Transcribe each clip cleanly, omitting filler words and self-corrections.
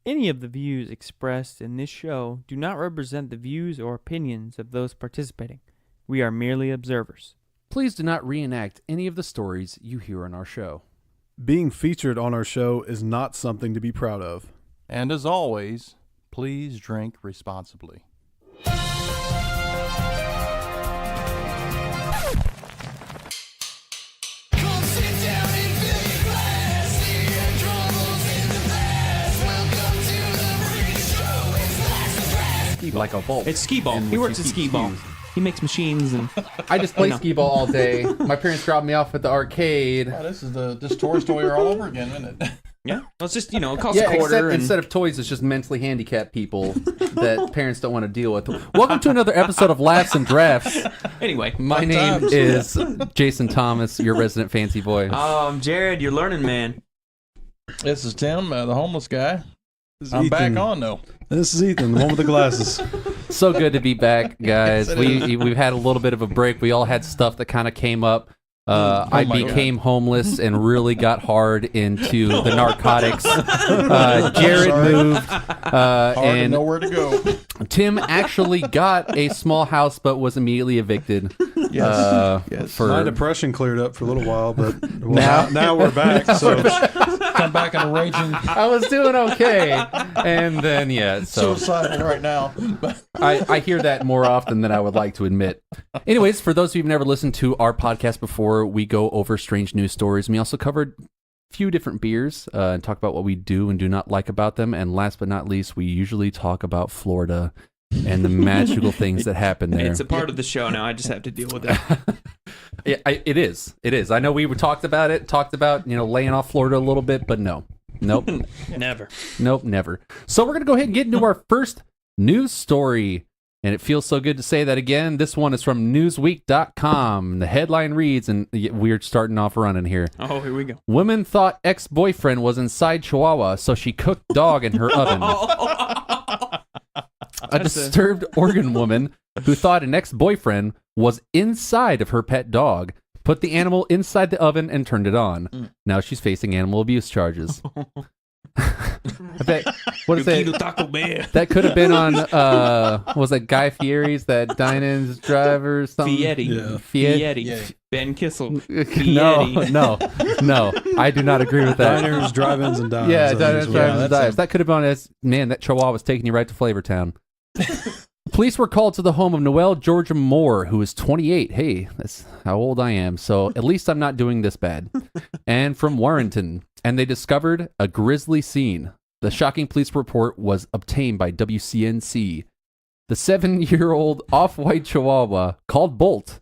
Any of the views expressed in this show do not represent the views or opinions of those participating. We are merely observers. Please do not reenact any of the stories you hear on our show. Being featured on our show is not something to be proud of. And as always, please drink responsibly. Like a vault. It's skee-ball. He works at skee-ball. He makes machines and... I just play skee-ball all day. My parents dropped me off at the arcade. Oh, this is this Toy Story all over again, isn't it? Yeah. Well, it's just, it costs a quarter. Instead of toys, it's just mentally handicapped people that parents don't want to deal with. Welcome to another episode of Laughs and Drafts. Anyway. My name is Jason Thomas, your resident fancy boy. Jared, you're learning, man. This is Tim, the homeless guy. I'm Ethan. back on, though. This is Ethan, the one with the glasses. So good to be back, guys. Yes, We've had a little bit of a break. We all had stuff that kind of came up. I became homeless and really got hard into the narcotics. Jared moved. And nowhere to go. Tim actually got a small house, but was immediately evicted. Yes. My depression cleared up for a little while, but now we're back. So Come back in a raging I was doing okay, and then suicidal right now. I hear that more often than I would like to admit. Anyways, for those of you who've never listened to our podcast before, we go over strange news stories, and we also covered a few different beers and talk about what we do and do not like about them. And last but not least, we usually talk about Florida and the magical things that happen there. It's a part of the show now. I just have to deal with it. It is. I know we talked about laying off Florida a little bit, but nope. Never. Nope, never. So we're going to go ahead and get into our first news story. And it feels so good to say that again. This one is from Newsweek.com. The headline reads, and we're starting off running here. Oh, here we go. Woman thought ex-boyfriend was inside Chihuahua, so she cooked dog in her oven. A disturbed Oregon woman who thought an ex-boyfriend was inside of her pet dog put the animal inside the oven and turned it on. Now she's facing animal abuse charges. I bet, what is it? Taco Bell. That could have been on, was that Guy Fieri's, that Dine-In's driver or something? Fieri. Ben Kissel. No. I do not agree with that. diners, drive-ins, and dives. Yeah, diners, drive-ins, and dives. That could have been as, man, that Chihuahua was taking you right to Flavortown. Police were called to the home of Noelle Georgia Moore, who is 28. Hey, that's how old I am, so at least I'm not doing this bad. And from Warrenton. And they discovered a grisly scene. The shocking police report was obtained by WCNC. The 7-year-old off-white Chihuahua, called Bolt,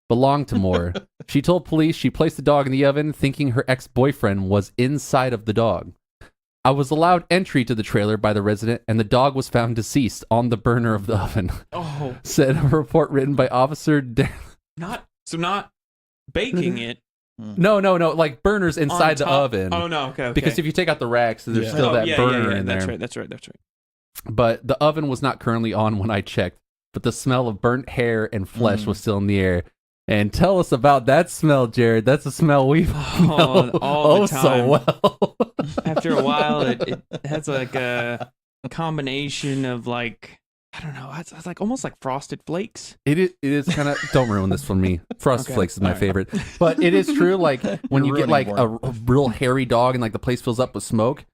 belonged to Moore. She told police she placed the dog in the oven thinking her ex-boyfriend was inside of the dog. I was allowed entry to the trailer by the resident, and the dog was found deceased on the burner of the oven. Oh. Said a report written by Officer Not baking it. No, like burners inside the oven. Oh, no, okay. Because if you take out the racks, there's still that burner in there. That's right. But the oven was not currently on when I checked, but the smell of burnt hair and flesh was still in the air. And tell us about that smell, Jared. That's a smell we know all the time. So well. After a while, it has like a combination of like, I don't know, it's like almost like Frosted Flakes. It is kind of, don't ruin this for me. Frosted Flakes is my favorite. But it is true, like when you get like a real hairy dog and like the place fills up with smoke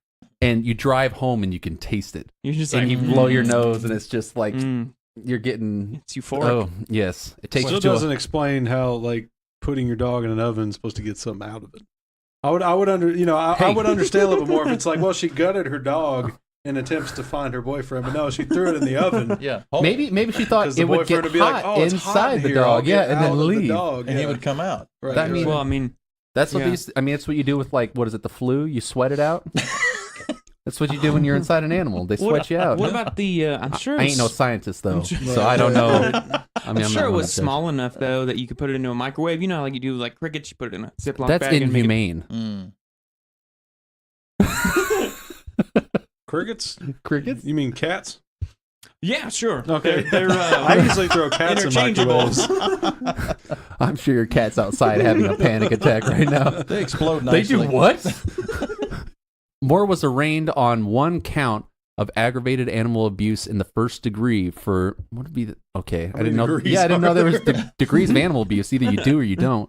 and you drive home and you can taste it. You're just and like, you blow your nose and it's just like, you're getting... It's euphoric. Oh, yes. It takes Still doesn't explain how like putting your dog in an oven is supposed to get something out of it. I would I would understand a little bit more if it's like, well, she gutted her dog in attempts to find her boyfriend, but no, she threw it in the oven. Yeah. Maybe she thought it would get hot, like, oh, it's inside hot the here. dog, and then leave. And he would come out. Right. That's what that's what you do with like, what is it, the flu? You sweat it out. That's what you do when you're inside an animal. They sweat you out. What about the? I'm sure I ain't no scientist though, so I don't know. I'm sure it was small enough though that you could put it into a microwave. You know, like you do like crickets, you put it in a Ziploc bag. That's inhumane. Crickets? Crickets? You mean cats? Yeah, sure. Okay. I usually throw cats in microwaves. I'm sure your cat's outside having a panic attack right now. They explode nicely. They do what? Moore was arraigned on one count of aggravated animal abuse in the first degree for what would be the okay? How I didn't many know. degrees Yeah, I didn't are know there was there? degrees of animal abuse. Either you do or you don't.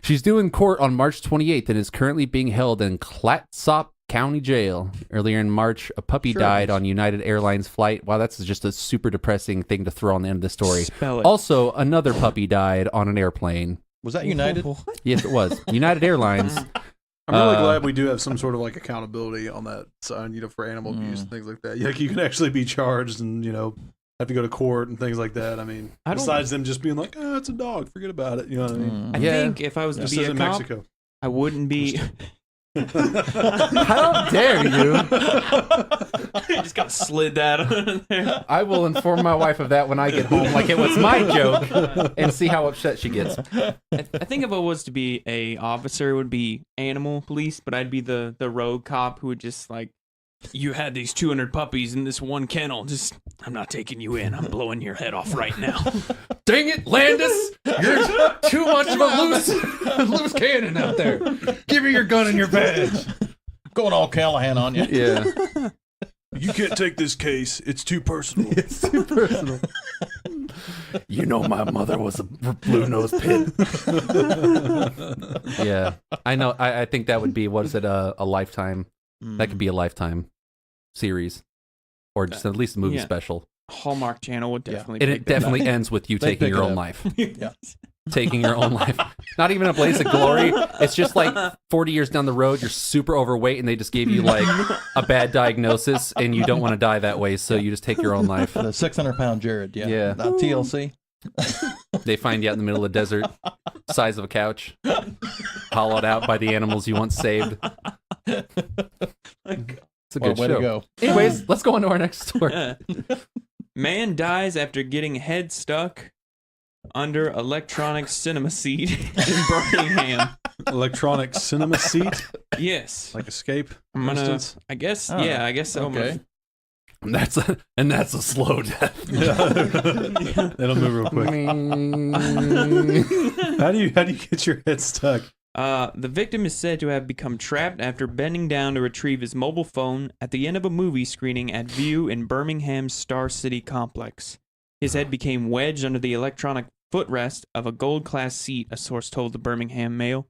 She's due in court on March 28th and is currently being held in Clatsop County Jail. Earlier in March, a puppy died on United Airlines flight. Wow, that's just a super depressing thing to throw on the end of the story. Spell it. Also, another puppy died on an airplane. Was that United? Yes, it was. United Airlines. I'm really glad we do have some sort of like accountability on that side, for animal abuse and things like that. Like you can actually be charged and, have to go to court and things like that. I mean, besides them just being like, oh, it's a dog, forget about it. You know what I mean? I think if I was to This be is a in cop, Mexico. I wouldn't be. How dare you? You just got slid that on there. I will inform my wife of that when I get home, like it was my joke, and see how upset she gets. I think if I was to be a officer, it would be animal police, but I'd be the rogue cop who would just like, you had these 200 puppies in this one kennel. Just, I'm not taking you in. I'm blowing your head off right now. Dang it, Landis! You're too much of a loose cannon out there. Give me your gun and your badge. Going all Callahan on you. Yeah. You can't take this case. It's too personal. It's too personal. You know my mother was a blue-nosed pit. Yeah. I know. I think that would be, what is it, a lifetime? That could be a lifetime series. Or just at least a movie special. Hallmark Channel would definitely And pick it that definitely up. ends with you They taking pick your it own up. life. Yeah. Taking your own life. Not even a blaze of glory. It's just like 40 years down the road, you're super overweight and they just gave you like a bad diagnosis and you don't want to die that way, so you just take your own life. The 600-pound Jared. Yeah. Yeah. TLC. They find you out in the middle of the desert, size of a couch, hollowed out by the animals you once saved. It's a good Way show. to go. Anyways, let's go on to our next story. Man dies after getting head stuck under electronic cinema seat in Birmingham. Electronic cinema seat, Yes. like Escape, I'm for gonna, instance. I guess, Oh, yeah, I guess so. okay. And that's a slow death. It'll move real quick. How do you get your head stuck? The victim is said to have become trapped after bending down to retrieve his mobile phone at the end of a movie screening at View in Birmingham's Star City complex. His head became wedged under the electronic footrest of a gold-class seat, a source told the Birmingham Mail.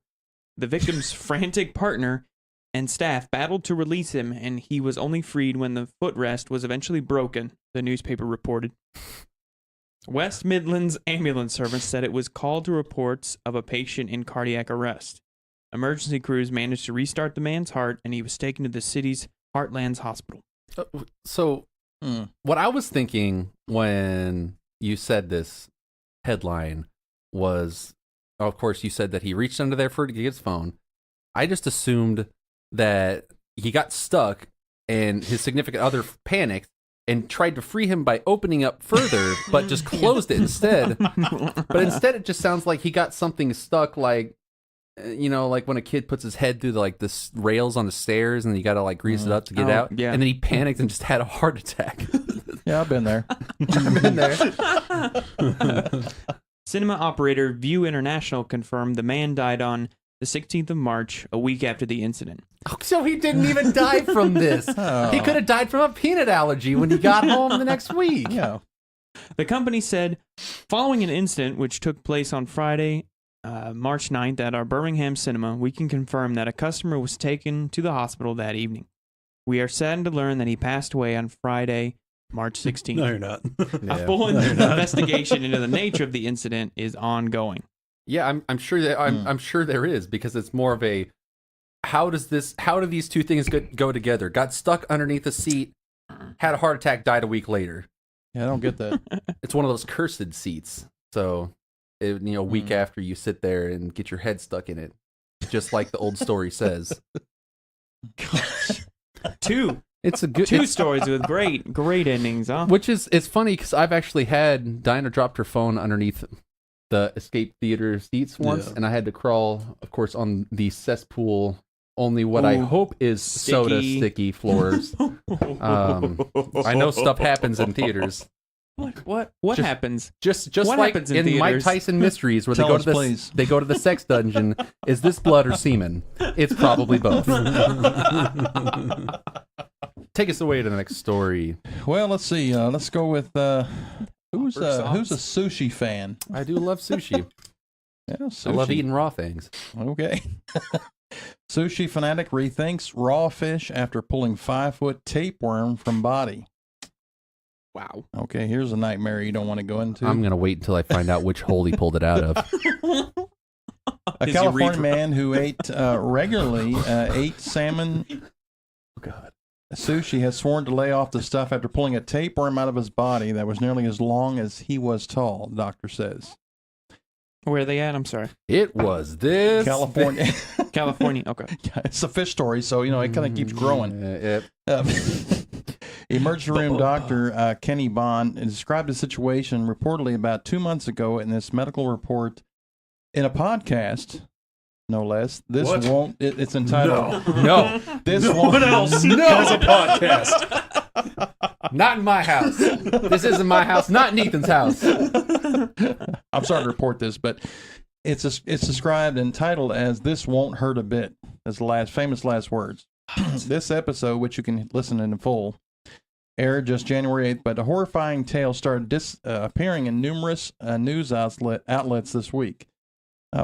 The victim's frantic partner and staff battled to release him, and he was only freed when the footrest was eventually broken, the newspaper reported. West Midlands ambulance service said it was called to reports of a patient in cardiac arrest. Emergency crews managed to restart the man's heart, and he was taken to the city's Heartlands Hospital. So, what I was thinking when you said this headline was, of course, you said that he reached under there to get his phone. I just assumed that he got stuck and his significant other panicked and tried to free him by opening up further, but just closed it instead. But instead, it just sounds like he got something stuck, like, like when a kid puts his head through the rails on the stairs and you got to like grease it up to get out. Yeah. And then he panicked and just had a heart attack. Yeah, I've been there. I've been there. Cinema operator View International confirmed the man died on the 16th of March, a week after the incident. Oh, so he didn't even die from this. Oh. He could have died from a peanut allergy when he got home the next week. Yeah. The company said, following an incident which took place on Friday, March 9th at our Birmingham cinema, we can confirm that a customer was taken to the hospital that evening. We are saddened to learn that he passed away on Friday, March 16th. No, you're not. A full investigation into the nature of the incident is ongoing. Yeah, I'm sure that I'm sure there is, because it's more of a how do these two things go together? Got stuck underneath a seat, had a heart attack, died a week later. Yeah, I don't get that. It's one of those cursed seats. So, a week after you sit there and get your head stuck in it, just like the old story says. Gosh. It's a good Two stories with great endings, huh? Which it's funny because I've actually had Dinah dropped her phone underneath the Escape Theater seats once, and I had to crawl, of course, on the cesspool. Only what I hope is soda sticky floors. I know stuff happens in theaters. What Just- happens? Just What like happens in in Mike theaters? Tyson Mysteries, where Tell us, please. they go to the sex dungeon. Is this blood or semen? It's probably both. Take us away to the next story. Well, let's see. Let's go with who's a sauce. sushi fan? I do love sushi. Yeah, sushi. I love eating raw things. Okay. Sushi fanatic rethinks raw fish after pulling 5-foot tapeworm from body. Wow. Okay, here's a nightmare you don't want to go into. I'm gonna wait until I find out which hole he pulled it out of. A His California urethra. man who regularly ate salmon God. sushi has sworn to lay off the stuff after pulling a tapeworm out of his body that was nearly as long as he was tall, the doctor says. Where are they at? I'm sorry. It was this California. California. Okay. It's a fish story, so, it kind of keeps growing. Yep. Emergency room doctor Kenny Bond described the situation reportedly about 2 months ago in this medical report in a podcast, no less. This What? won't. It's entitled. No, This No won't. one else has a podcast. not in my house. This isn't my house. Not in Ethan's house. I'm sorry to report this, but it's described and titled as "This Won't Hurt a Bit." That's the famous last words. This episode, which you can listen in full, aired just January 8th, but a horrifying tale started appearing in numerous news outlets this week.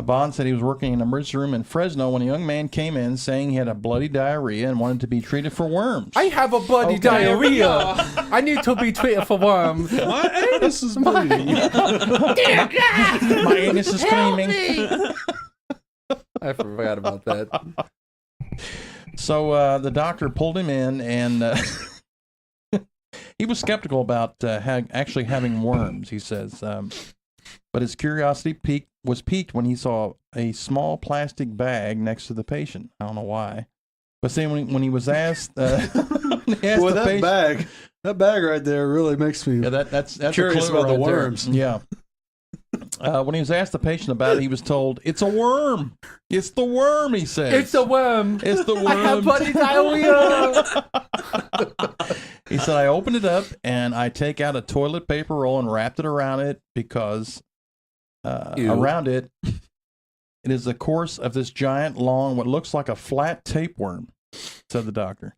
Bond said he was working in an emergency room in Fresno when a young man came in saying he had a bloody diarrhea and wanted to be treated for worms. I have a bloody diarrhea. I need to be treated for worms. My anus is bleeding. My anus is screaming. I forgot about that. So the doctor pulled him in, and he was skeptical about actually having worms, he says. But his curiosity was piqued when he saw a small plastic bag next to the patient. I don't know why. But see, when he was asked, Boy, that bag right there really makes me that's curious a clue about the right there. worms. Yeah. When he was asked the patient about it, he was told, "It's a worm. It's the worm," he says. It's a worm. It's the worm. I have bloody diarrhea. He said, "I opened it up and I take out a toilet paper roll and wrapped it around it because Ew. around it, it is the course of this giant, long, what looks like a flat tapeworm," said the doctor.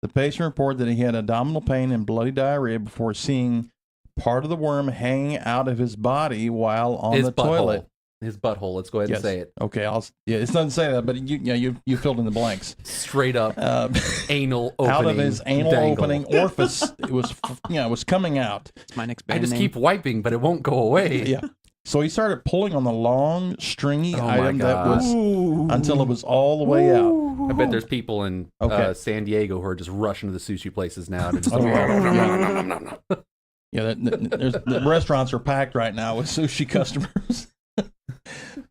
The patient reported that he had abdominal pain and bloody diarrhea before seeing part of the worm hanging out of his body while on His the butthole. toilet. His butthole. Let's go ahead Yes. and say it. Okay, it doesn't say that, but you filled in the blanks. Straight up anal opening. Out of his anal dangle. opening orifice, it was coming out. It's my next I band just name. keep wiping, but it won't go away. Yeah. So he started pulling on the long, stringy Oh my item that was Ooh. until it was all the way out. I bet there's people in Okay. San Diego who are just rushing to the sushi places now to just. Oh, yeah. Yeah, the restaurants are packed right now with sushi customers.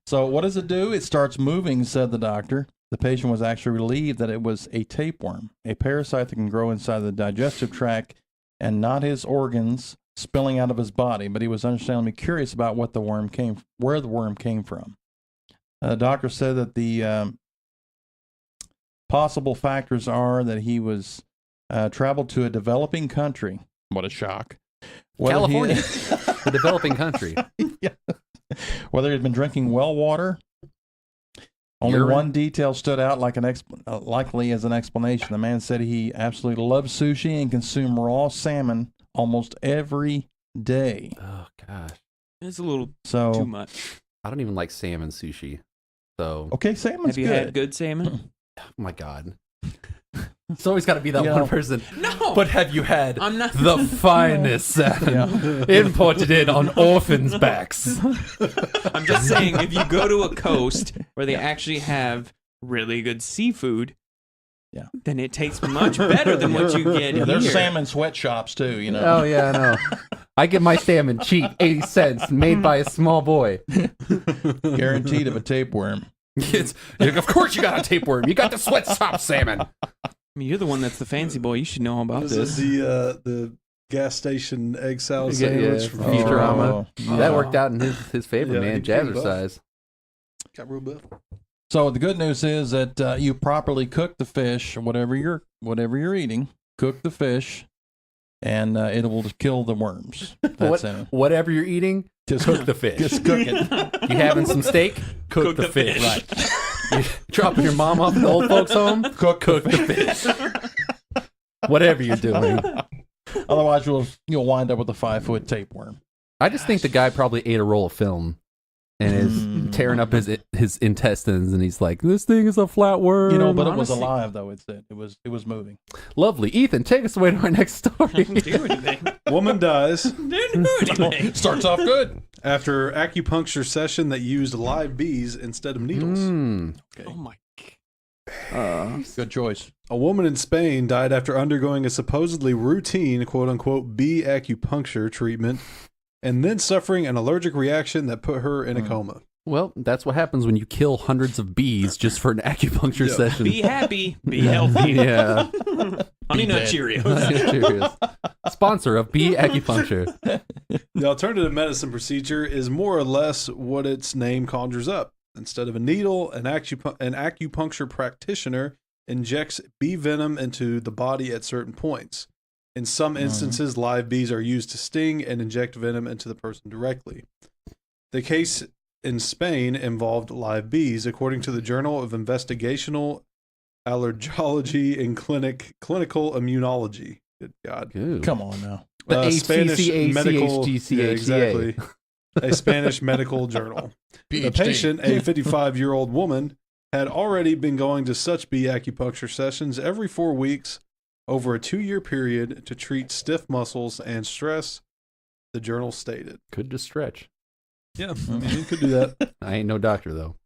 So what does it do? It starts moving, said the doctor. The patient was actually relieved that it was a tapeworm, a parasite that can grow inside the digestive tract and not his organs spilling out of his body. But he was understandably curious about where the worm came from. The doctor said that the possible factors are that he was traveled to a developing country. What a shock. California, the developing country. Yeah. Whether he'd been drinking well water. Only Urine? one detail stood out like likely as an explanation. The man said he absolutely loves sushi and consumed raw salmon almost every day. Oh gosh, It's a little too So, much. I don't even like salmon sushi. So, okay, salmon's Have you good. had good salmon? oh my god, it's always got to be that You one know- person. No. But have you had I'm not. the finest salmon imported in on orphans' backs? I'm just saying, if you go to a coast where they actually have really good seafood, Yeah. then it tastes much better than what you get Yeah, here. there's salmon sweatshops too, you know. Oh yeah, I know. I get my salmon cheap, 80 cents, made by a small boy. Guaranteed of a tapeworm. Of course you got a tapeworm. You got the sweatshop salmon. I mean, you're the one that's the fancy boy. You should know about This is this. the gas station egg salad Yeah, sandwich yeah. from Futurama. Oh, That yeah. worked out in his favor, Yeah, man. he came buff. Jazzercise. Got real buff. So the good news is that you properly cook the fish, whatever you're eating. Cook the fish and it will kill the worms. That's it. Whatever you're eating, just cook the fish. Just cook it. You having some steak? Cook the fish. Right. You dropping your mom off at the old folks' home? Cook the fish. Whatever you're doing. Otherwise, you'll wind up with a 5-foot tapeworm. I just think the guy probably ate a roll of film and is tearing up his intestines, and he's like, "This thing is a flatworm." You know, but honestly, it was alive though. It was moving. Lovely, Ethan. Take us away to our next story. Didn't do anything. Woman dies. Didn't do anything. Starts off good after acupuncture session that used live bees instead of needles. Okay. Oh my. Good choice. A woman in Spain died after undergoing a supposedly routine quote-unquote bee acupuncture treatment and then suffering an allergic reaction that put her in a coma. Well, that's what happens when you kill hundreds of bees just for an acupuncture session. Be happy. Be healthy. Yeah. Honey Nut Cheerios. Cheerios. Sponsor of bee acupuncture. The alternative medicine procedure is more or less what its name conjures up. Instead of a needle, an acupuncture practitioner injects bee venom into the body at certain points. In some instances, live bees are used to sting and inject venom into the person directly. The case in Spain involved live bees, according to the Journal of Investigational Allergology and Clinical Immunology. Good God. Ooh. Come on now. The Spanish medical, HCCACHGCHCA. exactly. A Spanish medical journal. The patient, a 55-year-old woman, had already been going to such bee acupuncture sessions every 4 weeks over a 2-year period to treat stiff muscles and stress, the journal stated. Could just stretch. Yeah, I mean, you could do that. I ain't no doctor, though.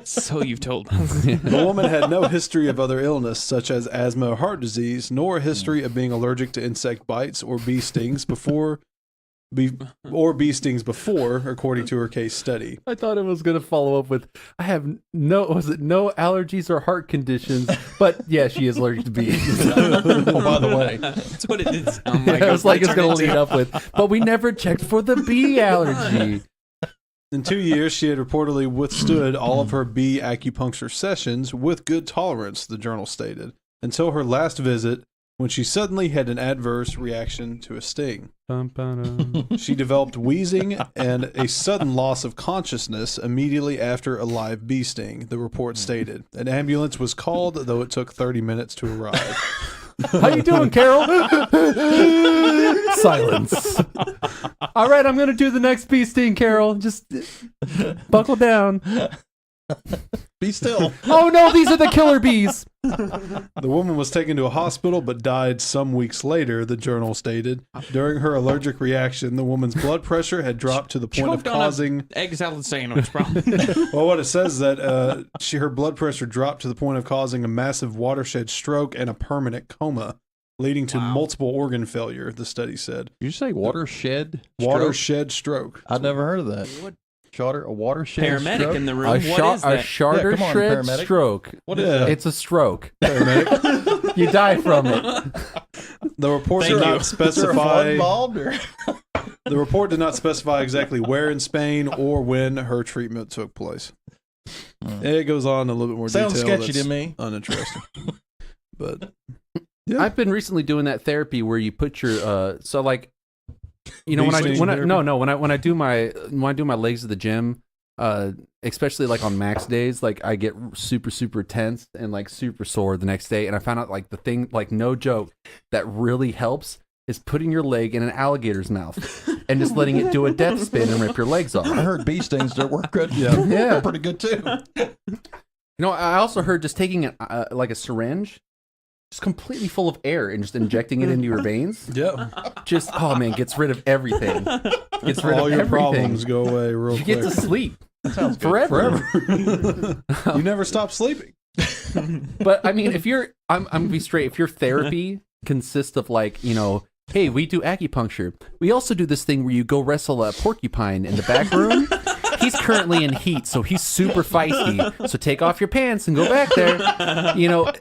So you've told us. The woman had no history of other illness, such as asthma or heart disease, nor a history of being allergic to insect bites or bee stings before, according to her case study. I thought it was going to follow up with, I have no allergies or heart conditions, but yeah, she is allergic to bees. Oh, by the way. That's what it is. I was like, it's going to lead up with, but we never checked for the bee allergy. In 2 years, she had reportedly withstood all of her bee acupuncture sessions with good tolerance, the journal stated, until her last visit when she suddenly had an adverse reaction to a sting. She developed wheezing and a sudden loss of consciousness immediately after a live bee sting, the report stated. An ambulance was called, though it took 30 minutes to arrive. How you doing, Carol? Silence. All right, I'm going to do the next bee sting, Carol. Just buckle down. Be still. Oh, no, these are the killer bees. The woman was taken to a hospital but died some weeks later, the journal stated. During her allergic reaction, the woman's blood pressure had dropped to the point of causing... egg salad sandwich, probably. Well, what it says is that her blood pressure dropped to the point of causing a massive watershed stroke and a permanent coma, leading to multiple organ failure, the study said. Did you say watershed? Watershed stroke. I've never heard of that. What? A watershed Paramedic stroke? in the room. A What is that? charter come on, shred paramedic. stroke. What is that? It's a stroke. Paramedic. You die from it. The report Thank did you. not Is there a flood specify. involved? Or? The report did not specify exactly where in Spain or when her treatment took place. It goes on in a little bit more Sounds detail. sketchy that's to me. Uninteresting. But yeah. I've been recently doing that therapy where you put your so like, you know, Bee when sting therapy? I do my legs at the gym, especially like on max days, like I get super tense and like super sore the next day. And I found out like the thing, like no joke, that really helps is putting your leg in an alligator's mouth and just letting it do a death spin and rip your legs off. I heard bee stings that work good. Yeah. They're pretty good too. You know, I also heard just taking like a syringe, just completely full of air and just injecting it into your veins. Yeah. Just, oh man, gets rid of everything. Gets rid All of your everything. problems go away real You quick. get to sleep That sounds good. forever. You never stop sleeping. But I mean, if you're, I'm gonna be straight. If your therapy consists of like, you know, hey, we do acupuncture. We also do this thing where you go wrestle a porcupine in the back room. He's currently in heat, so he's super feisty. So take off your pants and go back there. You know,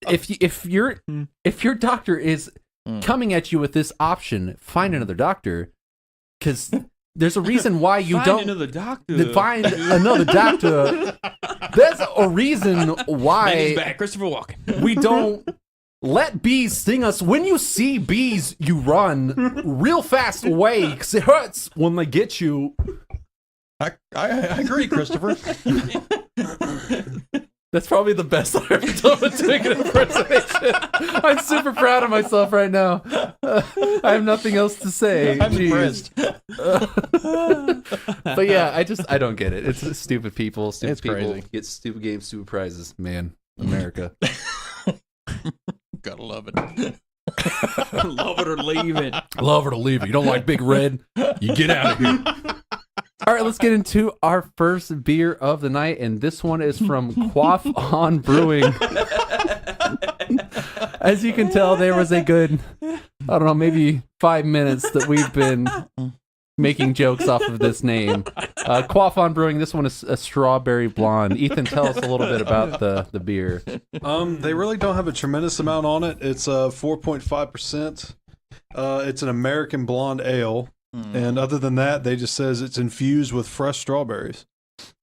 if your doctor is coming at you with this option, find another doctor, because there's a reason why you Find don't another doctor. find another doctor. There's a reason And he's why back, Christopher Walken. we don't Let bees sting us. When you see bees, you run real fast away because it hurts when they get you. I agree, Christopher. That's probably the best I've ever done with doing an impersonation. I'm super proud of myself right now. I have nothing else to say. I'm Jeez. impressed. But yeah, I don't get it. It's stupid people. Stupid It's people crazy. get stupid games, stupid prizes. Man, America. Gotta love it. Love it or leave it. Love her to leave it. You don't like Big Red? You get out of here. All right, let's get into our first beer of the night, and this one is from Quaff on Brewing. As you can tell, there was a good, I don't know, maybe 5 minutes that we've been making jokes off of this name. Quaff on Brewing, this one is a strawberry blonde. Ethan, tell us a little bit about the beer. They really don't have a tremendous amount on it. It's 4.5%. It's an American blonde ale. And other than that, they just says it's infused with fresh strawberries.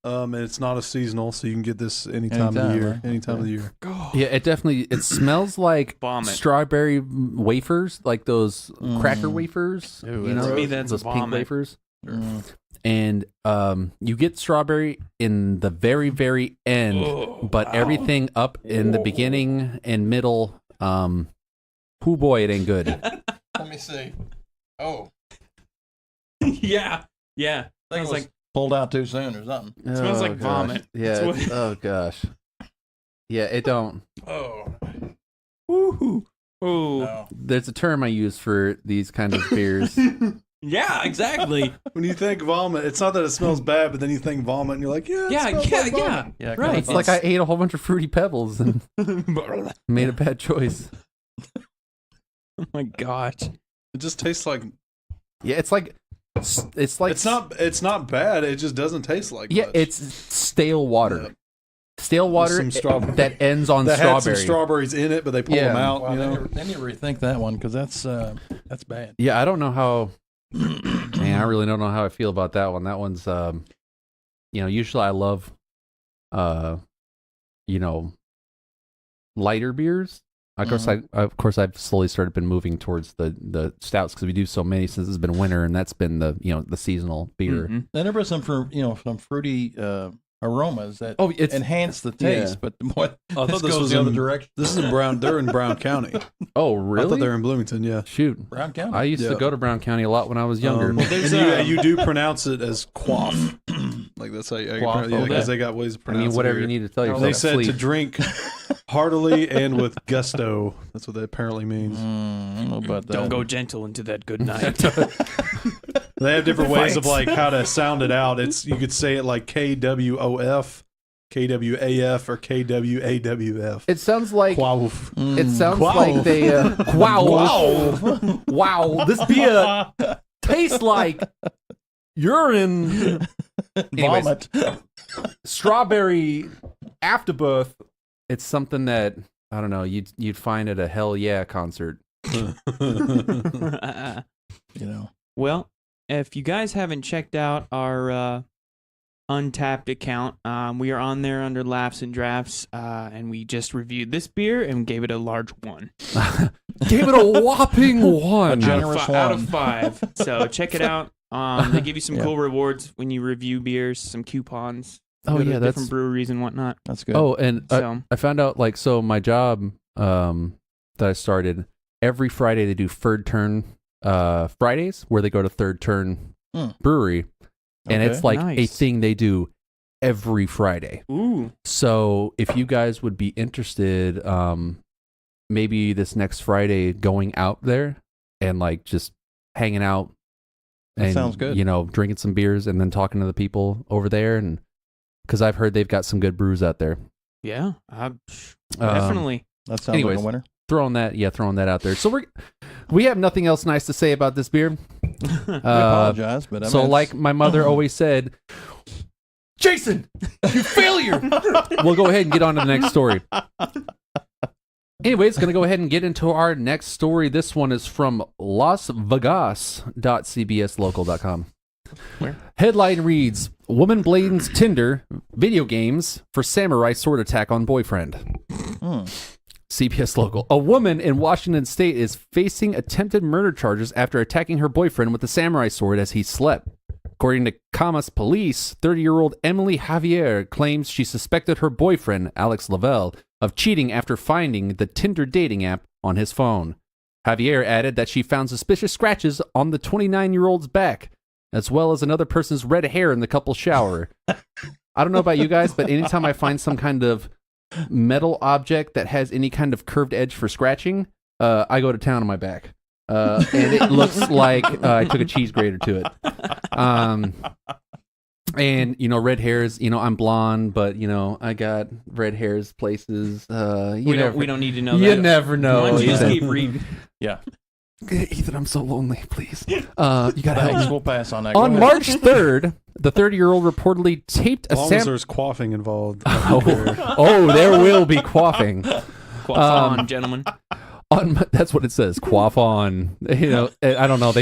And it's not a seasonal, so you can get this any time of the year. Right? Any time of the year. Yeah, it smells like Vomit. strawberry wafers, like those cracker wafers. Ooh, You know, to me, that's those pink vomit. wafers. And you get strawberry in the very, very end, but everything up in the beginning and middle, oh boy, it ain't good. Let me see. Oh, Yeah. I think Smells it was pulled out too soon or something. Smells like gosh. vomit. Yeah. That's what- Oh gosh. Yeah, it don't. Oh, Ooh. Ooh. no. There's a term I use for these kind of beers. Yeah, exactly. When you think vomit, it's not that it smells bad, but then you think vomit, and you're like, yeah, it Yeah, smells yeah, like yeah. vomit. Yeah, Right. It's like I ate a whole bunch of Fruity Pebbles and made a bad choice. Oh my gosh. It just tastes like Yeah, it's like it's not bad. It just doesn't taste like yeah, much. it's stale water. Yeah. Stale water some strawberry. that ends on that had strawberry. some strawberries in it, but they pull Yeah. them out. Wow, You know, then you rethink that one because that's bad. Yeah, I don't know how. Man, I really don't know how I feel about that one. That one's, usually I love, lighter beers. Of course, I've slowly started been moving towards the stouts because we do so many since it's been winter, and that's been the seasonal beer. Mhm. Then there was some some fruity aromas that Oh, it's enhance the taste, but what I this thought this goes was the other in- direction. this is in Brown. They're in Brown County. oh I really? thought they were in Bloomington. Yeah. Shoot, Brown County. I used to Yeah. go to Brown County a lot when I was younger. And you do pronounce it as quaff. Like that's how you Quaff, yeah, okay. because they got ways of I pronouncing mean, whatever it. you need to tell yourself. They to said to sleep. drink heartily and with gusto. That's what that apparently means. I don't know about that. Don't go gentle into that good night. They have different ways of Fights. like how to sound it out. It's you could say it like KWOF, KWAF, or KWAWF. It sounds like Quaff. it sounds Wow. like they. Wow! Wow! This beer tastes like urine. Anyways, Vomit. strawberry afterbirth. It's something that I don't know. You'd find at a Hell Yeah concert. Well, if you guys haven't checked out our Untapped account, we are on there under Laughs and Drafts, and we just reviewed this beer and gave it a large 1. Gave it a whopping 1. Generous out of one. 5. So check it out. They give you some Yeah. cool rewards when you review beers, some coupons. Oh, go to yeah, that's- different breweries and whatnot. That's good. Oh, and So I found out so my job that I started every Friday they do third turn Fridays where they go to Third Turn Brewery, and Okay. it's like a Nice. thing they do every Friday. ooh, So if you guys would be interested, maybe this next Friday going out there and like just hanging out. That And, sounds good. Drinking some beers and then talking to the people over there, and because I've heard they've got some good brews out there. yeah, Um, definitely. That sounds anyways. like a winner. Throwing that out there. So we have nothing else nice to say about this beer. We apologize, but I So mean, like my mother always said, Jason, you failure. We'll go ahead and get on to the next story. Anyways, going to go ahead and get into our next story. This one is from lasvegas.cbslocal.com. Where? Headline reads, Woman blames Tinder video games for samurai sword attack on boyfriend. CBS Local. A woman in Washington State is facing attempted murder charges after attacking her boyfriend with a samurai sword as he slept. According to Camas police, 30-year-old Emily Javier claims she suspected her boyfriend, Alex Lavelle, of cheating after finding the Tinder dating app on his phone. Javier added that she found suspicious scratches on the 29-year-old's back, as well as another person's red hair in the couple's shower. I don't know about you guys, but anytime I find some kind of metal object that has any kind of curved edge for scratching, I go to town on my back. And it looks like I took a cheese grater to it. And, red hairs, I'm blonde, but, I got red hairs places. We don't need to know that. You never know. Why don't you just keep reading? Yeah. Ethan, I'm so lonely, please. You gotta help me. We'll pass on that. On March 3rd, the 30-year-old reportedly taped a As long as there's quaffing involved. there will be quaffing. Quaff on, gentlemen. That's what it says. Quaff on. I don't know.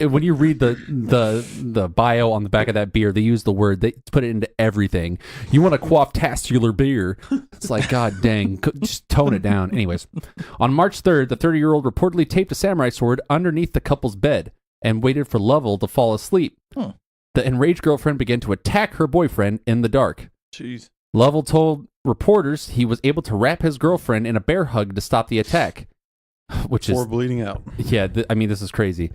When you read the bio on the back of that beer, they use the word. They put it into everything. You want a quaff-tastular beer? It's like, God dang, just tone it down. Anyways, on March 3rd, the 30-year-old reportedly taped a samurai sword underneath the couple's bed and waited for Lovell to fall asleep. The enraged girlfriend began to attack her boyfriend in the dark. Jeez. Lovell told reporters he was able to wrap his girlfriend in a bear hug to stop the attack. Or bleeding out. Yeah, this is crazy.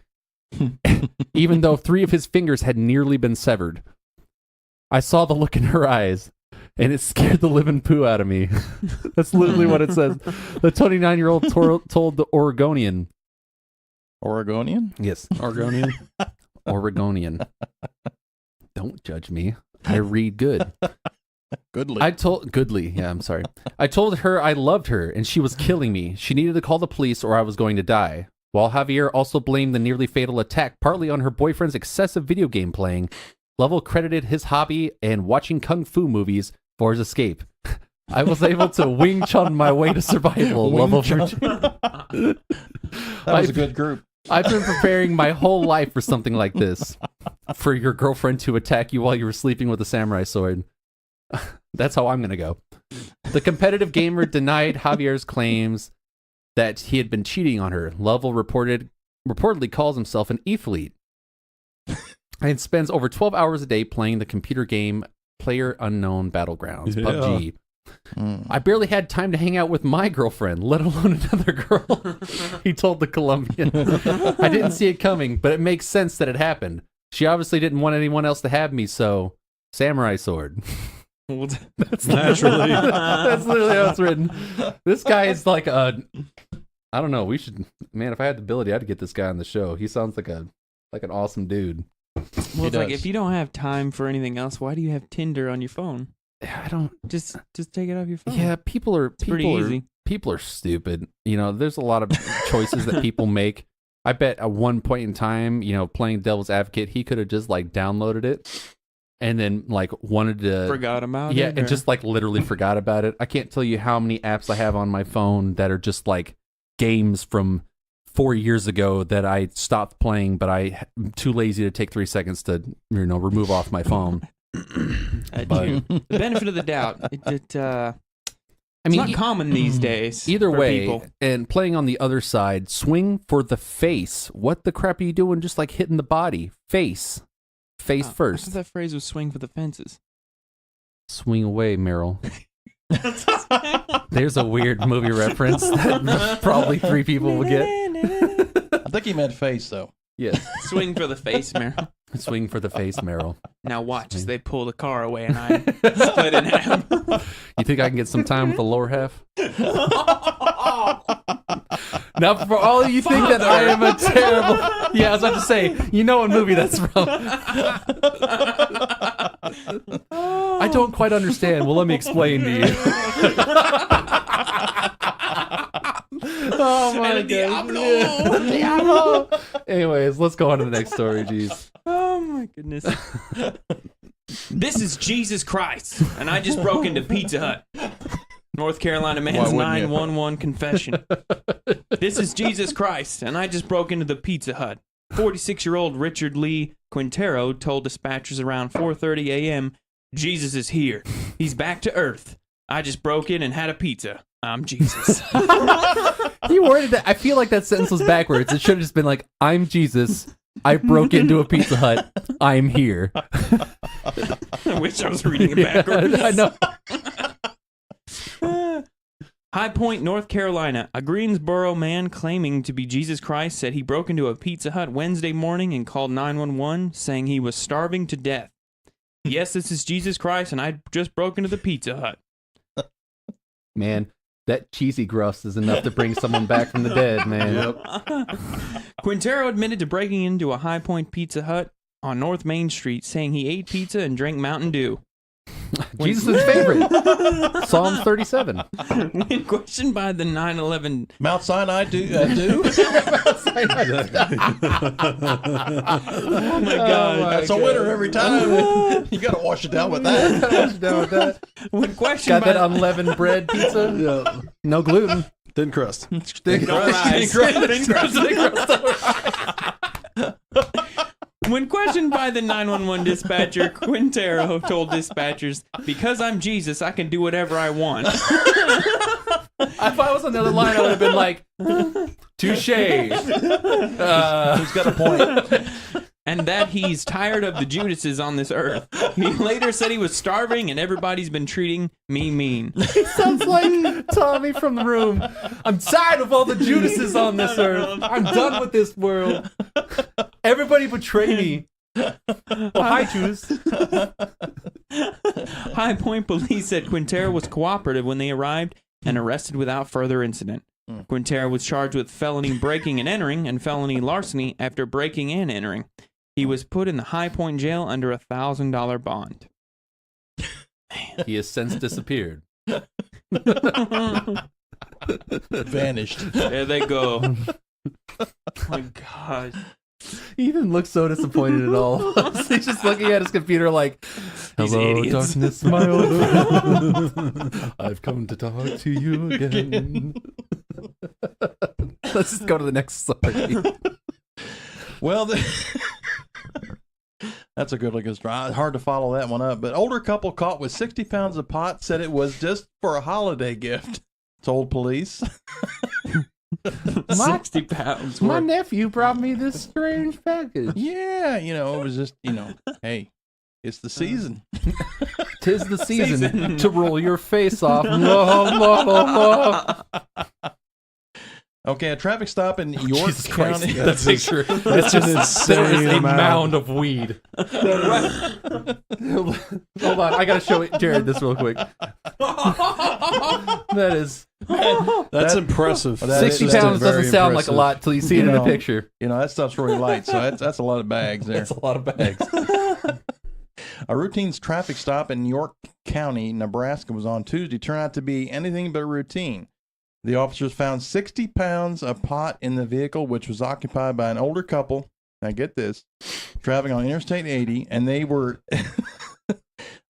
Even though 3 of his fingers had nearly been severed. I saw the look in her eyes, and it scared the living poo out of me. That's literally what it says. The 29-year-old told the Oregonian. Oregonian? Yes. Oregonian? Oregonian. Don't judge me. I read good. Goodly. Yeah, I'm sorry. I told her I loved her and she was killing me. She needed to call the police or I was going to die. While Javier also blamed the nearly fatal attack partly on her boyfriend's excessive video game playing, Lovell credited his hobby and watching kung fu movies for his escape. I was able to Wing Chun my way to survival. Lovell That was a good group. I've been preparing my whole life for something like this. For your girlfriend to attack you while you were sleeping with a samurai sword. That's how I'm going to go. The competitive gamer denied Javier's claims that he had been cheating on her. Lovell reportedly calls himself an athlete and spends over 12 hours a day playing the computer game PlayerUnknown Battlegrounds, PUBG. I barely had time to hang out with my girlfriend, let alone another girl, he told the Colombian. I didn't see it coming, but it makes sense that it happened. She obviously didn't want anyone else to have me, so samurai sword. That's naturally. That's literally how it's written. This guy is like I don't know. If I had the ability, I'd get this guy on the show. He sounds like an awesome dude. Well, it's like if you don't have time for anything else, why do you have Tinder on your phone? I don't just take it off your phone. Yeah, people are stupid. There's a lot of choices that people make. I bet at one point in time, playing devil's advocate, he could have just downloaded it. And then wanted to forgot about it. Yeah, and just literally forgot about it. I can't tell you how many apps I have on my phone that are just games from 4 years ago that I stopped playing, but I'm too lazy to take 3 seconds to remove off my phone. The benefit of the doubt. It's not common these days. Either way, people. And playing on the other side, swing for the face. What the crap are you doing? Just hitting the body, face first. I thought that phrase was swing for the fences. Swing away, Meryl. There's a weird movie reference that probably 3 people will get. I think he meant face, though. Yes. Swing for the face, Meryl. Swing for the face, Meryl. Now watch as they pull the car away and I split in half. You think I can get some time with the lower half? Now, for all of you think that I am a terrible... Yeah, I was about to say, what movie that's from. I don't quite understand. Well, let me explain to you. Oh, my God. Anyways, let's go on to the next story, jeez. Oh, my goodness. This is Jesus Christ, and I just broke into Pizza Hut. North Carolina man's 911 confession. This is Jesus Christ, and I just broke into the Pizza Hut. 46-year-old Richard Lee Quintero told dispatchers around 4:30 a.m., Jesus is here. He's back to earth. I just broke in and had a pizza. I'm Jesus. He worded that. I feel like that sentence was backwards. It should have just been like, I'm Jesus. I broke into a Pizza Hut. I'm here. I wish I was reading it backwards. I know. High Point, North Carolina. A Greensboro man claiming to be Jesus Christ said he broke into a Pizza Hut Wednesday morning and called 911, saying he was starving to death. Yes, this is Jesus Christ, and I just broke into the Pizza Hut. Man, that cheesy crust is enough to bring someone back from the dead, man. Yep. Quintero admitted to breaking into a High Point Pizza Hut on North Main Street, saying he ate pizza and drank Mountain Dew. Jesus' favorite. Psalm 37. When questioned by the 9/11 Mount Sinai Dew. Oh my God. That's a winner every time. You got to wash it down with that. When questioned Got by that unleavened bread pizza? Yeah. No gluten. Thin crust. Thin crust. When questioned by the 911 dispatcher, Quintero told dispatchers, "Because I'm Jesus, I can do whatever I want." If I was on the other line, I would have been like, touche. He's got a point. And that he's tired of the Judases on this earth. He later said he was starving and everybody's been treating me mean. He sounds like Tommy from The Room. I'm tired of all the Judases on this earth. I'm done with this world. Everybody betray me. Well, hi, Judas. High Point police said Quintero was cooperative when they arrived and arrested without further incident. Quintero was charged with felony breaking and entering and felony larceny after breaking and entering. He was put in the High Point jail under a $1,000 bond. He has since disappeared. Vanished. There they go. Oh my God. He even looks so disappointed at all. He's just looking at his computer like, These hello, idiots. darkness, my old friend. I've come to talk to you again. Let's just go to the next story. Well, that's a good looking story. Hard to follow that one up. But older couple caught with 60 pounds of pot said it was just for a holiday gift, told police. 60 pounds. My worth. nephew brought me this strange package. Yeah, it was just, hey, it's the season. 'Tis the season Season. to roll your face off. Okay, a traffic stop in York Jesus Christ, County. that picture. That's an There is insane a amount. mound of weed. Hold on, I gotta show it, Jared, this real quick. That is That's impressive. That 60 is pounds very doesn't sound like a impressive. lot till you see it in the No. picture. That stuff's really light, so that's a lot of bags there. That's a lot of bags. A routine traffic stop in York County, Nebraska, was on Tuesday. Turned out to be anything but routine. The officers found 60 pounds of pot in the vehicle, which was occupied by an older couple. Now get this, traveling on Interstate 80, and they were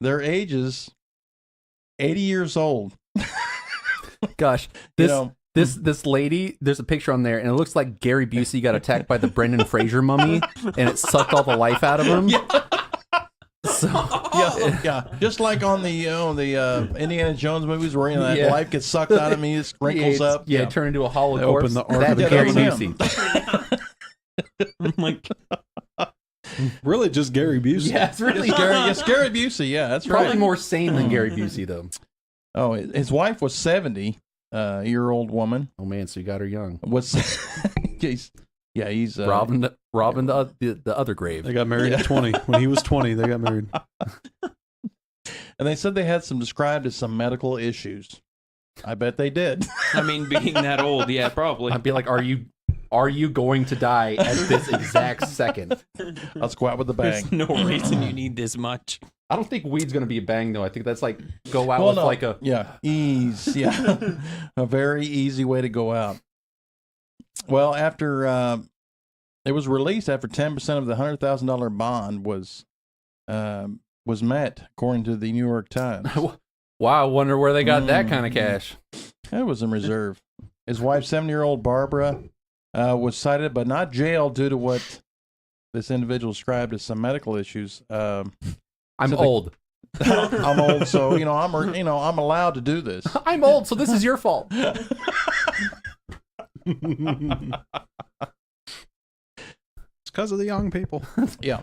their ages 80 years old. Gosh, this lady, there's a picture on there, and it looks like Gary Busey got attacked by the Brendan Fraser mummy, and it sucked all the life out of him. So, Yeah, just like on the Indiana Jones movies where that Yeah. life gets sucked out of me, it wrinkles up. Yeah, turn into a hollow They corpse. open the Ark That's of the Gary Covenant. Busey. Oh my God. Really, just Gary Busey. Yeah, it's really It's Gary Busey. Yeah, that's probably right. more sane than Gary Busey, though. Oh, his wife was 70-year-old woman. Oh man, so you got her young. Was he's Robbing the other grave. They got married at 20. When he was 20, they got married. and they said they had some described as some medical issues. I bet they did. I mean, being that old, yeah, probably. I'd be like, are you going to die at this exact second? Let's go out with the bang. There's no reason you need this much. I don't think weed's going to be a bang, though. I think that's like go out with like a... ease. Yeah, a very easy way to go out. Well, after it was released after 10% of the $100,000 bond was met, according to the New York Times. Wow, I wonder where they got that kind of cash. It was in reserve. His wife, 70-year-old Barbara, was cited but not jailed due to what this individual described as some medical issues. I'm So old. I'm old, so I'm allowed to do this. I'm old, so this is your fault. It's because of the young people. Yeah.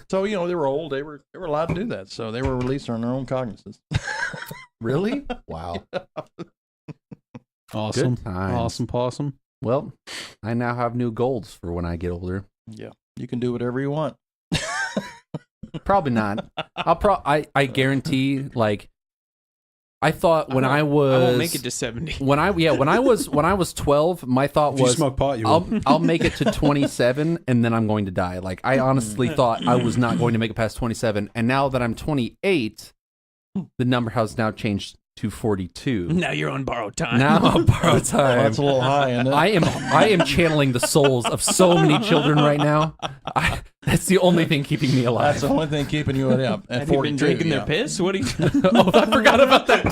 So they were old. They were allowed to do that. So they were released on their own cognizance. Really? Wow. Awesome. Good times. Awesome possum. Well, I now have new goals for when I get older. Yeah. You can do whatever you want. Probably not. I guarantee, like, I thought when I was, I won't make it to 70. when I was 12, my thought If you was smoke pot, you will. I'll make it to 27 and then I'm going to die. Like, I honestly thought I was not going to make it past 27, and now that I'm 28, the number has now changed to 42. Now you're on borrowed time. Now I'm borrowed time. That's a little high, isn't it? I am channeling the souls of so many children right now. That's the only thing keeping me alive. That's the only thing keeping you at Have you 42. been drinking yeah. their piss? What are you? Oh, I forgot about that.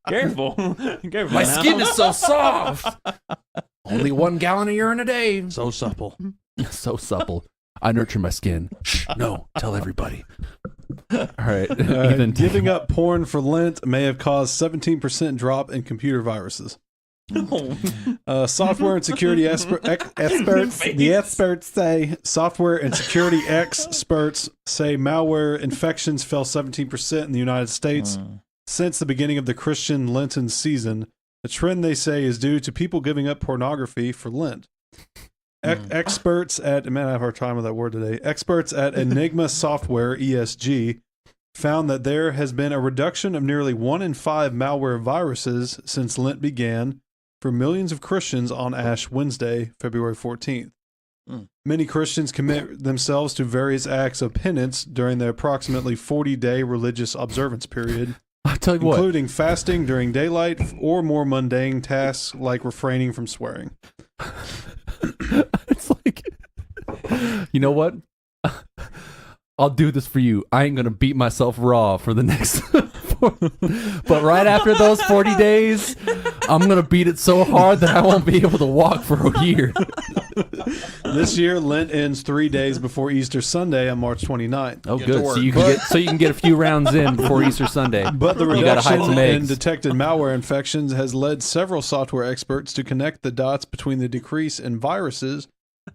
Careful. Careful. My now. skin is so soft. Only 1 gallon of urine a day. So supple. So supple. I nurture my skin. Shh, no, tell everybody. All right. Ethan, Giving up porn for Lent may have caused 17% drop in computer viruses. Software and security experts, the experts say software and security experts say malware infections fell 17% in the United States since the beginning of the Christian Lenten season. A trend they say is due to people giving up pornography for Lent. Experts at, man, I have a hard time with that word today. Experts at Enigma Software, ESG, found that there has been a reduction of nearly 1 in 5 malware viruses since Lent began for millions of Christians on Ash Wednesday, February 14th. Many Christians commit themselves to various acts of penance during the approximately 40-day religious observance period, I'll tell you including fasting during daylight or more mundane tasks like refraining from swearing. It's like, you know what? I'll do this for you. I ain't going to beat myself raw for the next but right after those 40 days, I'm going to beat it so hard that I won't be able to walk for a year. This year, Lent ends 3 days before Easter Sunday on March 29th. Oh, Get good. to work. So you can get a few rounds in before Easter Sunday. But the You gotta hide reduction some in eggs. detected malware infections has led several software experts to connect the dots between the decrease in viruses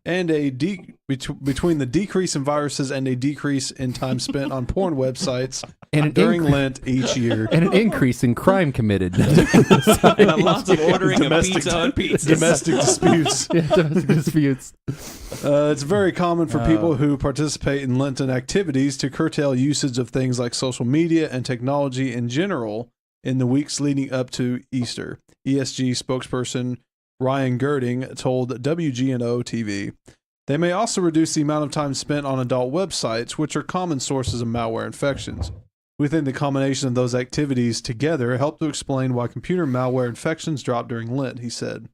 and between the decrease in viruses and a decrease in time spent on porn websites And during Lent each year. And an increase in crime committed. And lots of ordering of Domestic- Pizza Hut pizza. Domestic disputes. Yeah, domestic disputes. It's very common for people who participate in Lenten activities to curtail usage of things like social media and technology in general in the weeks leading up to Easter. ESG spokesperson Ryan Girding told WGNO TV. They may also reduce the amount of time spent on adult websites, which are common sources of malware infections. We think the combination of those activities together help to explain why computer malware infections dropped during Lent, he said.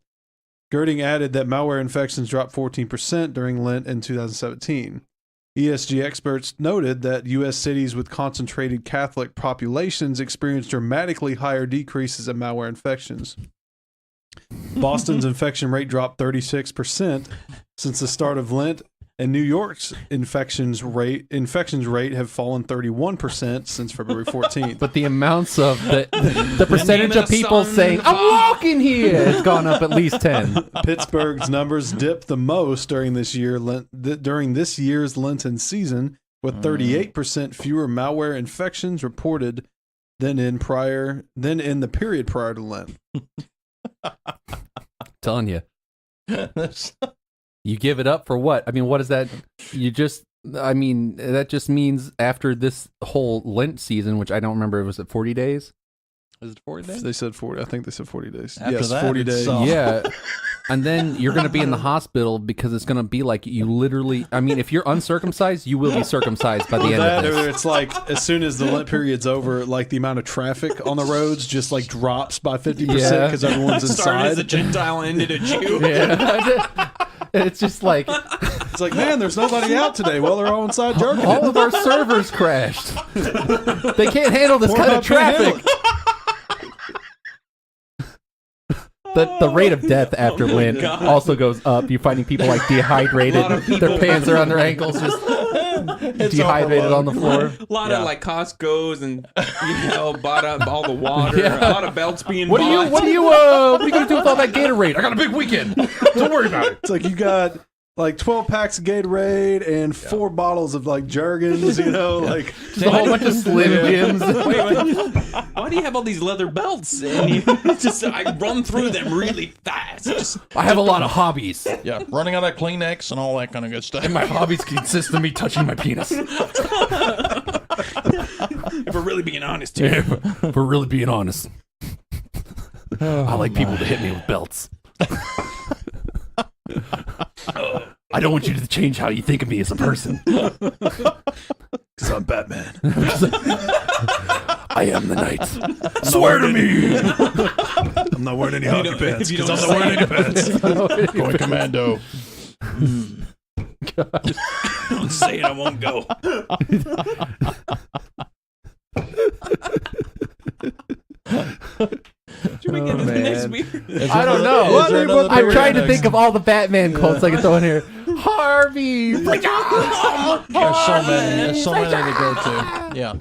Girding added that malware infections dropped 14% during Lent in 2017. ESG experts noted that U.S. cities with concentrated Catholic populations experienced dramatically higher decreases in malware infections. Boston's infection rate dropped 36% since the start of Lent, and New York's infections rate have fallen 31% since February 14th. But the amounts of the percentage of people saying, I'm walking here, has gone up at least 10. Pittsburgh's numbers dipped the most during this year's Lenten season, with 38% fewer malware infections reported than in the period prior to Lent. Telling you. You give it up for what? I mean, what is that? That just means after this whole Lent season, which I don't remember, was it 40 days? Is it 40 days? They said 40. I think they said 40 days. After yes, that, 40 it's days. soft. Yeah. And then you're going to be in the hospital because it's going to be like you literally, I mean, if you're uncircumcised, you will be circumcised by the end That, of or this. it's like as soon as the Lent period's over, like the amount of traffic on the roads just like drops by 50% Yeah. because everyone's Started as a inside. Gentile and ended a Jew. Yeah. It's just like It's like, man, there's nobody out today. Well, they're all inside jerking. all of our servers crashed. They can't handle this kind of Pornhub can't handle traffic. The rate of death after Lent God. also goes up. You're finding people like dehydrated. Their pants are on their ankles, just dehydrated on the floor. A lot of like Costco's and bought up all the water. Yeah. A lot of belts being What bought. are you gonna do with all that Gatorade? I got a big weekend. Don't worry about it. It's like you got like 12 packs of Gatorade and 4 bottles of like Jergens, like Just a whole bunch of Slim Jims. Wait, why do you have all these leather belts? And you I run through them really fast. I have a lot of hobbies. Yeah, running out of Kleenex and all that kind of good stuff. And my hobbies consist of me touching my penis. If we're really being honest here. If we're really being honest. I like people to hit me with belts. I don't want you to change how you think of me as a person. because I'm Batman. I am the knight. Swear to me. I'm not wearing any hockey pants if you because I'm don't not wearing any pants. Going commando. Don't say it, I won't go. Should we get to the next beer? I don't know. Is there another I'm beer trying to next? think of all the Batman quotes I can throw in here. Harvey. There's so many. There's so many to go to. Yeah.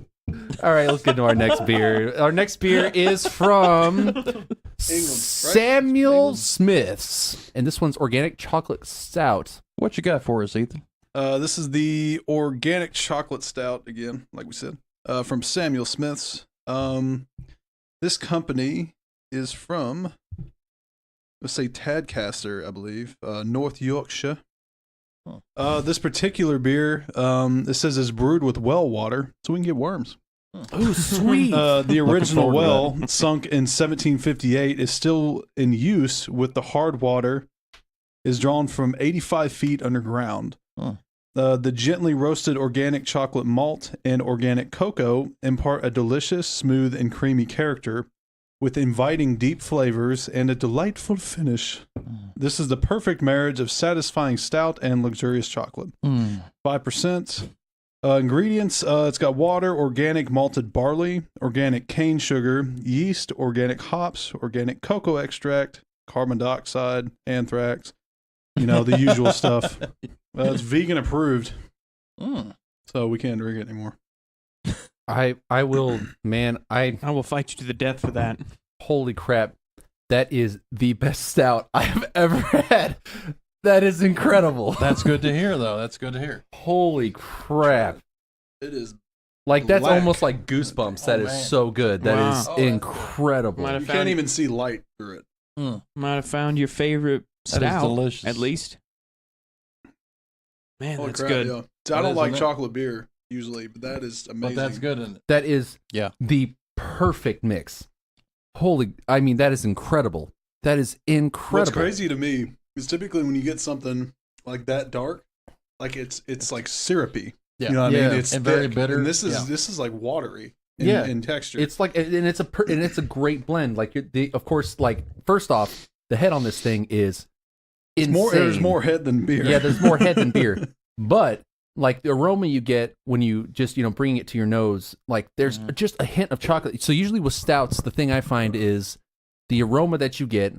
All right, let's get to our next beer. Our next beer is from Samuel Smith's, and this one's organic chocolate stout. What you got for us, Ethan? This is the organic chocolate stout again, like we said, from Samuel Smith's. This company is from, let's say, Tadcaster, I believe, North Yorkshire. This particular beer, it says is brewed with well water, so we can get worms. Oh, sweet. The original forward to well, sunk in 1758, is still in use, with the hard water is drawn from 85 feet underground. Huh. The gently roasted organic chocolate malt and organic cocoa impart a delicious, smooth, and creamy character with inviting deep flavors and a delightful finish. This is the perfect marriage of satisfying stout and luxurious chocolate. 5%. Ingredients, it's got water, organic malted barley, organic cane sugar, yeast, organic hops, organic cocoa extract, carbon dioxide, anthrax, the usual stuff. It's vegan approved, so we can't drink it anymore. I will, man, I will fight you to the death for that. holy crap. That is the best stout I have ever had. That is incredible. That's good to hear, though. That's good to hear. Holy crap. It is. Like, that's Black. almost like goosebumps. That is man. so good. That Wow. is Oh, incredible. Might have You found can't even see light through it. Might have found your favorite That is stout, delicious. at least. Man, Holy that's crap, good. yeah. That I don't is, like isn't it? chocolate beer usually, but that is amazing. But that's good, isn't it? That is Yeah. the perfect mix. That is incredible. That is incredible. What's crazy to me is typically when you get something like that dark, like it's like syrupy. Yeah. You know what I Yeah. mean? It's And very thick, bitter. And this is Yeah. this is like watery Yeah. in texture. It's like, and it's a great blend. Like, of course, like, first off, the head on this thing is insane. there's more head than beer. Yeah, there's more head than beer. But like the aroma you get when you just, bring it to your nose, like there's just a hint of chocolate. So usually with stouts, the thing I find is the aroma that you get,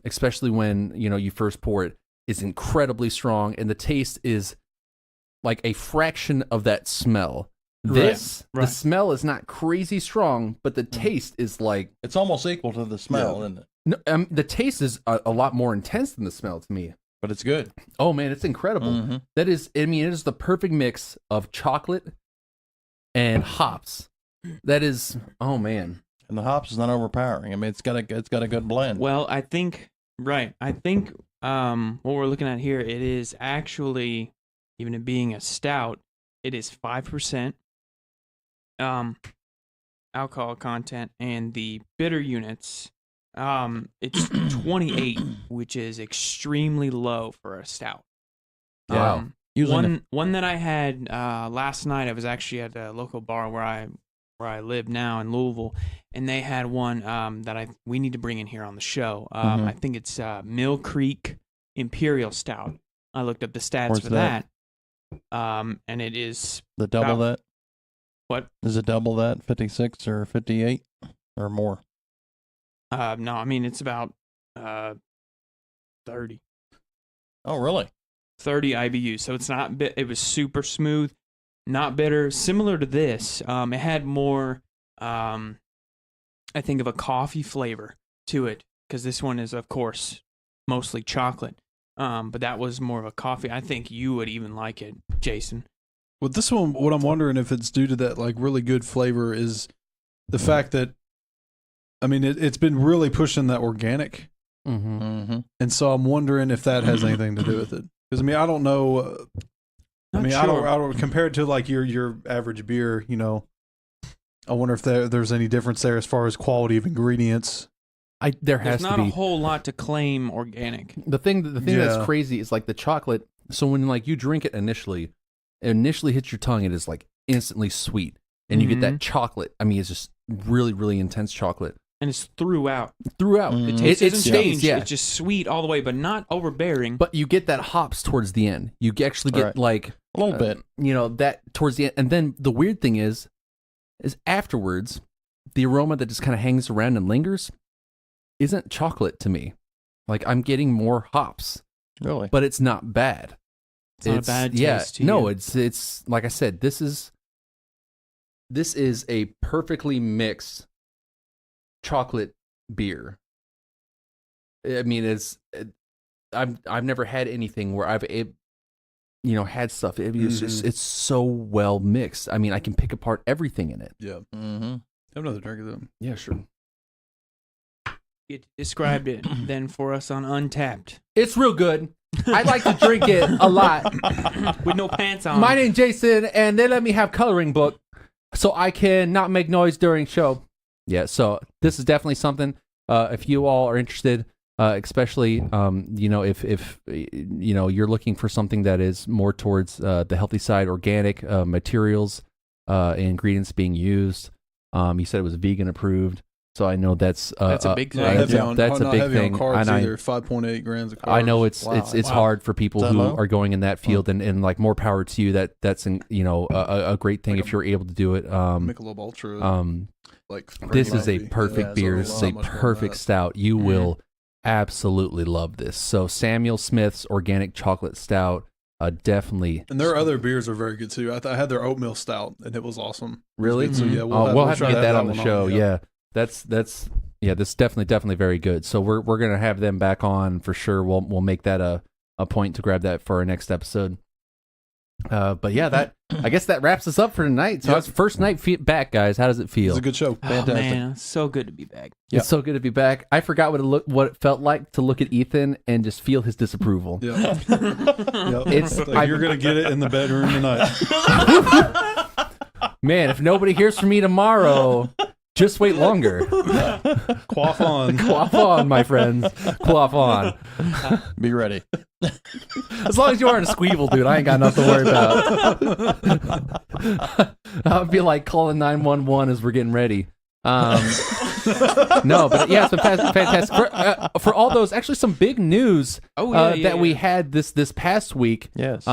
especially when, you first pour it, is incredibly strong, and the taste is like a fraction of that smell. This, Right. the smell is not crazy strong, but the taste is like, It's almost equal to the smell, isn't it? no, the taste is a lot more intense than the smell to me. But it's good. Oh man, it's incredible. Mhm. That is, it is the perfect mix of chocolate and hops. That is, oh man. And the hops is not overpowering. I mean, it's got a good blend. Well, I think what we're looking at here, it is actually, even it being a stout, it is 5% alcohol content, and the bitter units, it's 28, which is extremely low for a stout. Wow. Usually One that I had last night, I was actually at a local bar where I live now in Louisville, and they had one that we need to bring in here on the show. I think it's Mill Creek Imperial Stout. I looked up the stats Where's for that? that, and it is the double about- that. what? Is it double that? 56 or 58 or more? No, I mean it's about 30. Oh, really? 30 IBUs. So it's not it was super smooth, not bitter, similar to this. It had more I think of a coffee flavor to it, because this one is of course mostly chocolate. But that was more of a coffee. I think you would even like it, Jason. With this one, what I'm wondering if it's due to that like really good flavor is the fact that, I mean, it's been really pushing that organic. Mm-hmm. Mm-hmm. And so I'm wondering if that has anything to do with it. Because I mean, I don't know. I mean, I don't compare it to like your average beer. You know, I wonder if there's any difference there as far as quality of ingredients. There has There's not to be a whole lot to claim organic. the thing that's crazy is like the chocolate. So when like you drink it initially hits your tongue, it is like instantly sweet, and you get that chocolate. I mean, it's just really, really intense chocolate. And it's throughout. The taste doesn't change. Yeah. It's just sweet all the way, but not overbearing. But you get that hops towards the end. You actually get like a little bit, you know, that towards the end. And then the weird thing is afterwards, the aroma that just kind of hangs around and lingers isn't chocolate to me. Like I'm getting more hops. Really? But it's not bad. It's not a bad taste to no, you. it's like I said, this is a perfectly mixed chocolate beer. I mean, I've never had anything where I've had stuff. It's just, it's so well mixed. I mean, I can pick apart everything in it. Yeah. Mm-hmm. Have another drink of them. Yeah, sure. You described it then for us on Untapped. It's real good. I like to drink it a lot. With no pants on. My name's Jason, and they let me have coloring book so I can not make noise during show. Yeah, so this is definitely something, if you all are interested, especially, if you're looking for something that is more towards the healthy side, organic materials, ingredients being used. You said it was vegan approved. So I know that's a big thing. That's a big thing. And 5.8 grams of carbs. I know it's hard for people who are going in that field, and like more power to you. That's a great thing if you're able to do it. Michelob Ultra. This is a perfect beer. This is a perfect stout. You will absolutely love this. So Samuel Smith's Organic Chocolate Stout, definitely. And their other beers are very good too. I had their oatmeal stout, and it was awesome. Really? So yeah, we'll have to get that on the show. Yeah. That's this definitely very good. So we're gonna have them back on for sure. We'll make that a point to grab that for our next episode. But yeah, I guess that wraps us up for tonight. So it's first night back, guys. How does it feel? It's a good show. Fantastic. Oh, man, so good to be back. It's so good to be back. I forgot what it felt like to look at Ethan and just feel his disapproval. Yeah. It's you're gonna get it in the bedroom tonight. Man, if nobody hears from me tomorrow, just wait longer. Quaff on. Quaff on, my friends. Quaff on. Be ready. As long as you aren't a squeeble, dude, I ain't got nothing to worry about. I'll be like calling 911 as we're getting ready. No, but yeah, it's been fantastic. For all those, actually some big news that we had this past week. Yes.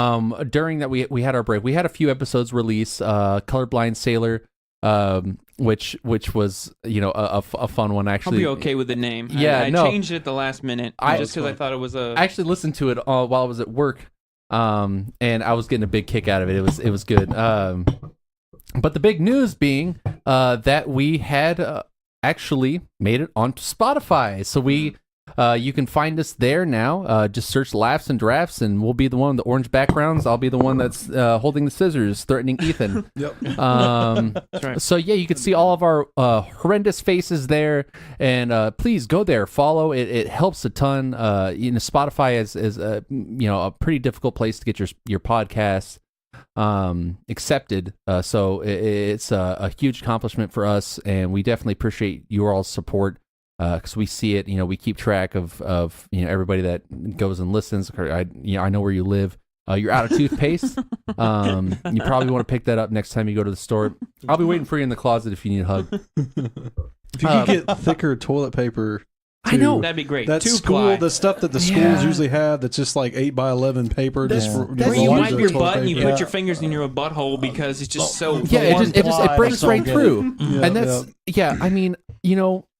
During that we had our break. We had a few episodes release. Colorblind Sailor, which was a fun one actually. I'll be okay with the name. Yeah, I changed it at the last minute just because I thought it was a. I actually listened to it while I was at work, and I was getting a big kick out of it. It was good. But the big news being that we had actually made it onto Spotify. So you can find us there now. Just search Laughs and Drafts, and we'll be the one with the orange backgrounds. I'll be the one that's holding the scissors, threatening Ethan. Yep. That's right. So yeah, you can see all of our horrendous faces there, and please go there, follow. It helps a ton. Spotify is a pretty difficult place to get your podcasts accepted. So it's a huge accomplishment for us, and we definitely appreciate your all's support. Because we see it, we keep track of everybody that goes and listens. I know where you live. You're out of toothpaste. You probably want to pick that up next time you go to the store. I'll be waiting for you in the closet if you need a hug. If you could get thicker toilet paper, I know that'd be great. The stuff that the schools usually have, that's just like 8x11 paper. Where you wipe your butt and you put your fingers in your butthole because it's just so. Yeah, it breaks right through, and that's I mean,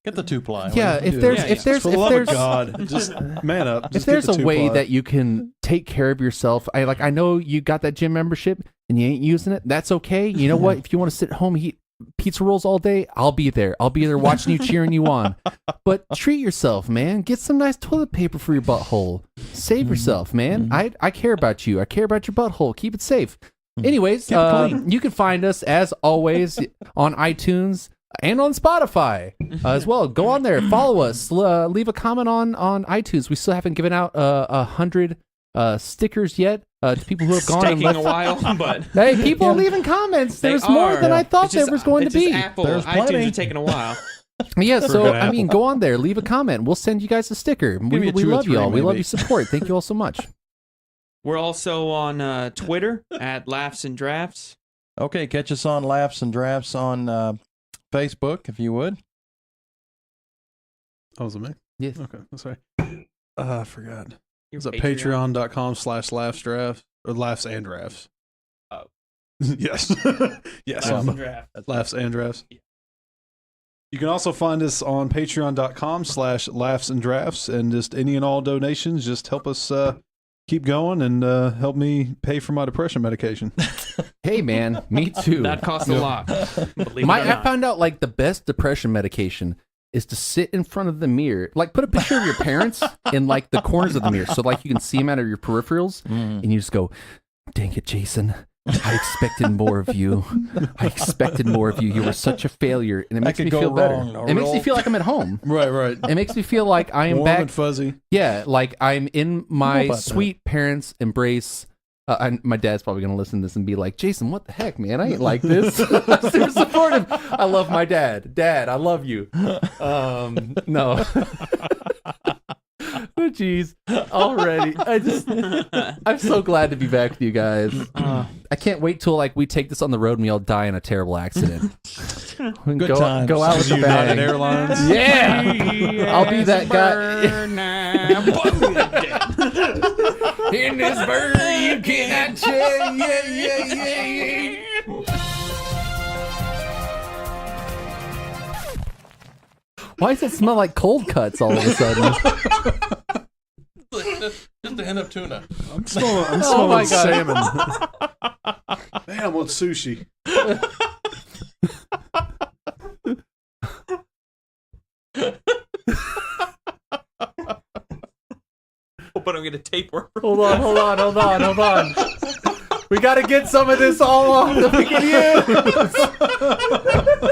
Get the 2-ply. Yeah, if it. there's Yeah, if there's For the if love there's of God, just man up. if Just there's get a the way 2-ply. that you can take care of yourself, I know you got that gym membership and you ain't using it. That's okay. You know what? If you want to sit at home and eat pizza rolls all day, I'll be there. I'll be there watching you, cheering you on. But treat yourself, man. Get some nice toilet paper for your butthole. Save yourself, man. I care about you. I care about your butthole. Keep it safe. Anyways, you can find us as always on iTunes and on Spotify as well. Go on there, follow us, leave a comment on iTunes. We still haven't given out 100 stickers yet to people who have gone and Taking left. a while, but Hey, people are leaving comments. There's more than I thought there was going to be. Apple, There's iTunes plenty. are taking a while. Yeah, so Forget I mean, Apple. go on there, leave a comment. We'll send you guys a sticker. Give We you 2 or love 3 y'all. We love maybe. your support. Thank you all so much. We're also on Twitter at Laughs and Drafts. Okay, catch us on Laughs and Drafts on Facebook, if you would. Oh, was it me? Yes. Okay, that's right. I forgot. Your Is it patreon.com/laughsdrafts or laughs and drafts? Oh. Yes. Yes. Laughs and Drafts. Laughs and drafts. You can also find us on patreon.com/laughs and drafts, and just any and all donations just help us keep going and help me pay for my depression medication. Hey, man, me too. That costs a lot. Believe it or I not. found out like the best depression medication is to sit in front of the mirror, like put a picture of your parents in like the corners of the mirror, so like you can see them out of your peripherals, and you just go, "Dang it, Jason! I expected more of you. I expected more of you. You were such a failure," and it makes could me go feel better. wrong, no It makes me roll. feel like I'm at home. Right. It makes me feel like I am Warm back. and fuzzy. Yeah, like I'm in my about that. sweet parents' embrace. And my dad's probably going to listen to this and be like, Jason, what the heck, man? I ain't like this. I'm super supportive. I love my dad. Dad, I love you. No. Oh, jeez. Already. I'm so glad to be back with you guys. I can't wait till like we take this on the road and we all die in a terrible accident. We can Good go times. out with a United bang. Airlines. Yeah. I'll be that guy. In this bird you cannot change. Yeah. Why does it smell like cold cuts all of a sudden? Just a hint of tuna. I'm smelling Oh my God. salmon. Man, I want sushi. But I'm going to tapeworm. Hold on. We got to get some of this all off that we can use.